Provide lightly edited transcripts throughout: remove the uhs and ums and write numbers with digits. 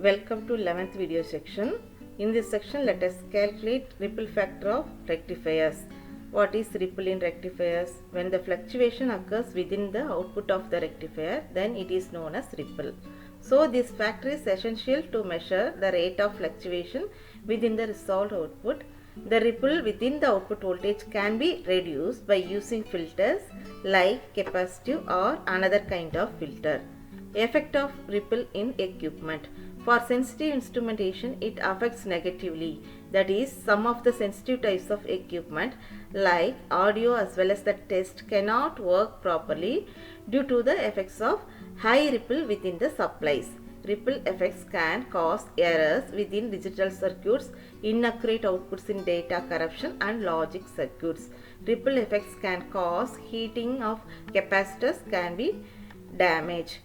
Welcome to 11th video section. In this section, let us calculate ripple factor of rectifiers. What is ripple in rectifiers? When the fluctuation occurs within the output of the rectifier, then it is known as ripple. So, this factor is essential to measure the rate of fluctuation within the resolved output. The ripple within the output voltage can be reduced by using filters like capacitive or another kind of filter. Effect of ripple in equipment. For sensitive instrumentation, it affects negatively. That is, some of the sensitive types of equipment like audio as well as the test cannot work properly due to the effects of high ripple within the supplies. Ripple effects can cause errors within digital circuits, inaccurate outputs in data corruption and logic circuits. Ripple effects can cause heating of capacitors, can be damage.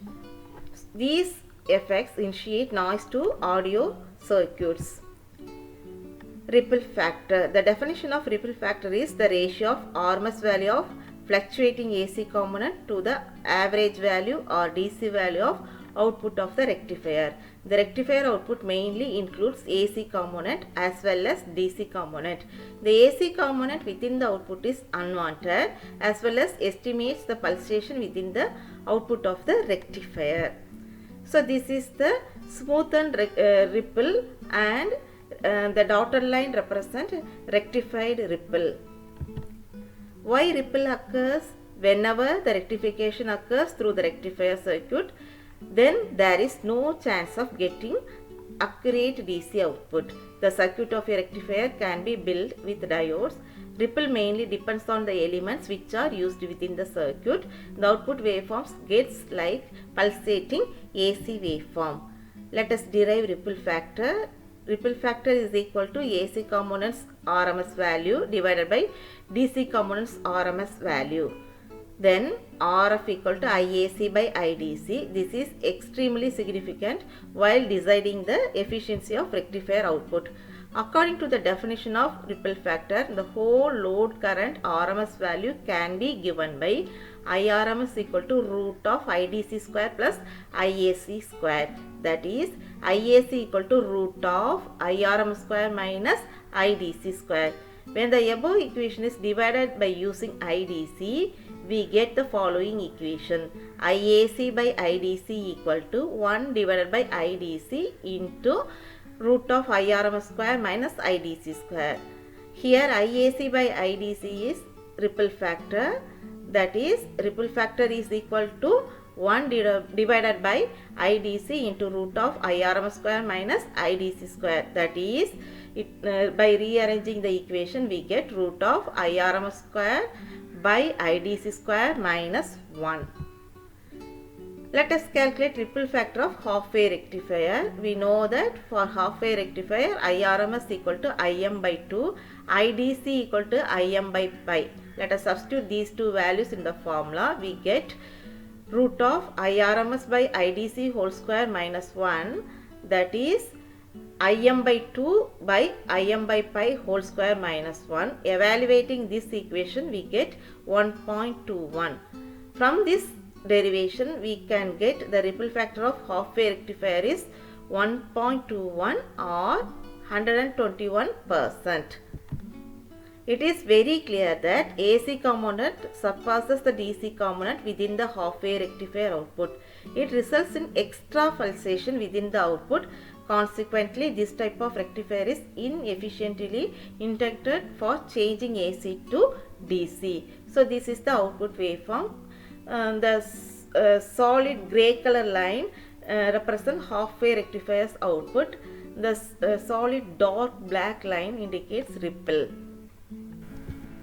These effects initiate noise to audio circuits. Ripple factor. The definition of ripple factor is the ratio of RMS value of fluctuating AC component to the average value or DC value of output of the rectifier. The rectifier output mainly includes AC component as well as DC component. The AC component within the output is unwanted as well as estimates the pulsation within the output of the rectifier. So, this is the smoothened ripple and the dotted line represent rectified ripple. Why ripple occurs? Whenever the rectification occurs through the rectifier circuit, then there is no chance of getting accurate DC output. The circuit of a rectifier can be built with diodes. Ripple mainly depends on the elements which are used within the circuit. The output waveforms gets like pulsating AC waveform. Let us derive ripple factor. Ripple factor is equal to AC components RMS value divided by DC components RMS value. Then RF equal to IAC by IDC. This is extremely significant while deciding the efficiency of rectifier output. According to the definition of ripple factor, the whole load current RMS value can be given by IRMS equal to root of IDC square plus IAC square. That is, IAC equal to root of IRMS square minus IDC square. When the above equation is divided by using IDC, we get the following equation. IAC by IDC equal to 1 divided by IDC into root of IRMS square minus IDC square. Here IAC by IDC is ripple factor. That is, ripple factor is equal to 1 divided by IDC into root of IRMS square minus IDC square. That is, by rearranging the equation, we get root of IRMS square by IDC square minus 1. Let us calculate ripple factor of half-wave rectifier. We know that for half-wave rectifier, IRMS equal to IM by 2, IDC equal to IM by pi. Let us substitute these two values in the formula. We get root of IRMS by IDC whole square minus 1. That is Im by 2 by Im by pi whole square minus 1. Evaluating this equation, we get 1.21. From this derivation, we can get the ripple factor of half-wave rectifier is 1.21 or 121%. It is very clear that AC component surpasses the DC component within the half-wave rectifier output. It results in extra pulsation within the output. Consequently, this type of rectifier is inefficiently intended for changing AC to DC. So, this is the output waveform. The solid grey color line represents half-wave rectifier's output. The solid dark black line indicates ripple.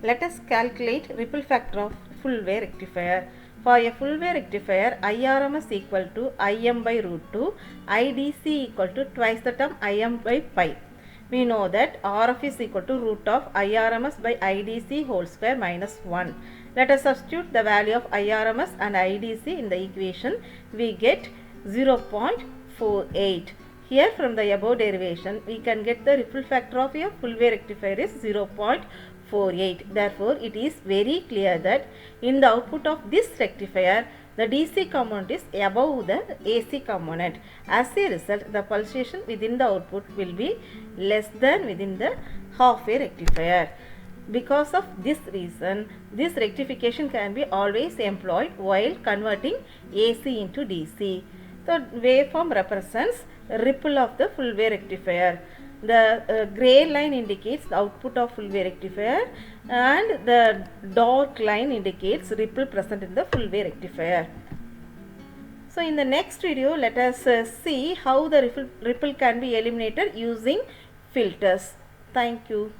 Let us calculate ripple factor of full-wave rectifier. For a full-wave rectifier, IRMS equal to Im by root 2, IDC equal to twice the term Im by pi. We know that RF is equal to root of IRMS by IDC whole square minus 1. Let us substitute the value of IRMS and IDC in the equation. We get 0.48. Here from the above derivation, we can get the ripple factor of a full-wave rectifier is 0.48. Therefore, it is very clear that in the output of this rectifier, The DC component is above the AC component. As a result, the pulsation within the output will be less than within the half-wave rectifier. Because of this reason, this rectification can be always employed while converting AC into DC. So, waveform represents ripple of the full wave rectifier. The gray line indicates the output of full wave rectifier and the dark line indicates ripple present in the full wave rectifier. So, in the next video, let us see how the ripple can be eliminated using filters. Thank you.